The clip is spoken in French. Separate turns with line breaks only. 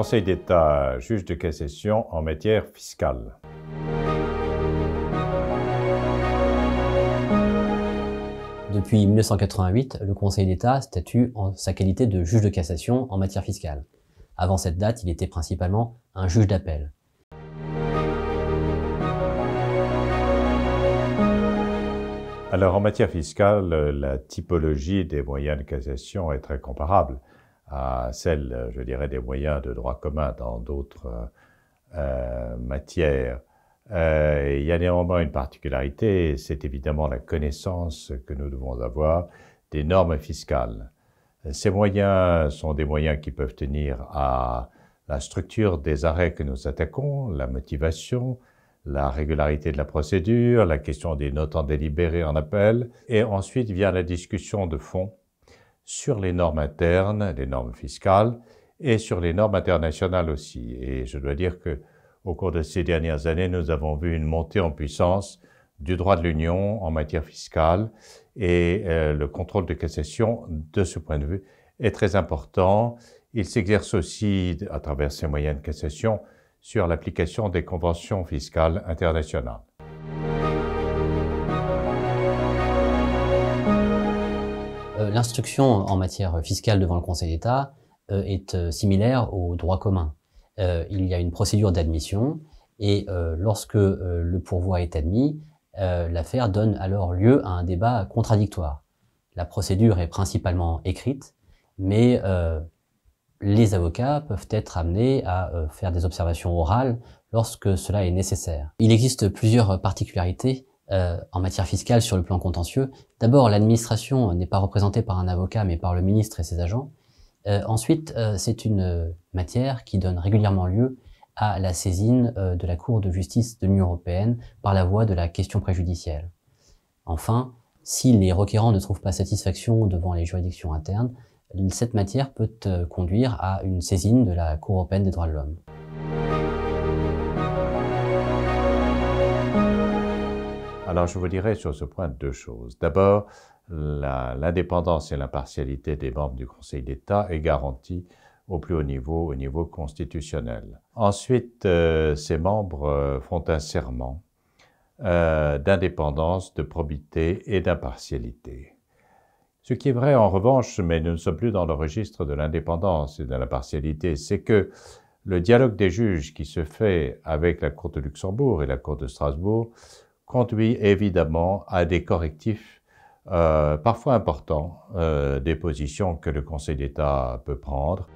Conseil d'État, juge de cassation en matière fiscale.
Depuis 1988, le Conseil d'État statue en sa qualité de juge de cassation en matière fiscale. Avant cette date, il était principalement un juge d'appel.
Alors, en matière fiscale, la typologie des moyens de cassation est très comparable à celle, je dirais, des moyens de droit commun dans d'autres matières. Il y a néanmoins une particularité, c'est évidemment la connaissance que nous devons avoir des normes fiscales. Ces moyens sont des moyens qui peuvent tenir à la structure des arrêts que nous attaquons, la motivation, la régularité de la procédure, la question des notes en délibéré en appel, et ensuite vient la discussion de fond sur les normes internes, les normes fiscales, et sur les normes internationales aussi. Et je dois dire que au cours de ces dernières années, nous avons vu une montée en puissance du droit de l'Union en matière fiscale, et le contrôle de cassation, de ce point de vue, est très important. Il s'exerce aussi, à travers ces moyens de cassation, sur l'application des conventions fiscales internationales.
L'instruction en matière fiscale devant le Conseil d'État est similaire au droit commun. Il y a une procédure d'admission et lorsque le pourvoi est admis, l'affaire donne alors lieu à un débat contradictoire. La procédure est principalement écrite, mais les avocats peuvent être amenés à faire des observations orales lorsque cela est nécessaire. Il existe plusieurs particularités en matière fiscale sur le plan contentieux. D'abord, l'administration n'est pas représentée par un avocat, mais par le ministre et ses agents. Ensuite, c'est une matière qui donne régulièrement lieu à la saisine de la Cour de justice de l'Union européenne par la voie de la question préjudicielle. Enfin, si les requérants ne trouvent pas satisfaction devant les juridictions internes, cette matière peut conduire à une saisine de la Cour européenne des droits de l'homme.
Alors, je vous dirais sur ce point deux choses. D'abord, l'indépendance et l'impartialité des membres du Conseil d'État est garantie au plus haut niveau, au niveau constitutionnel. Ensuite, ces membres font un serment d'indépendance, de probité et d'impartialité. Ce qui est vrai en revanche, mais nous ne sommes plus dans le registre de l'indépendance et de l'impartialité, c'est que le dialogue des juges qui se fait avec la Cour de Luxembourg et la Cour de Strasbourg conduit évidemment à des correctifs parfois importants des positions que le Conseil d'État peut prendre.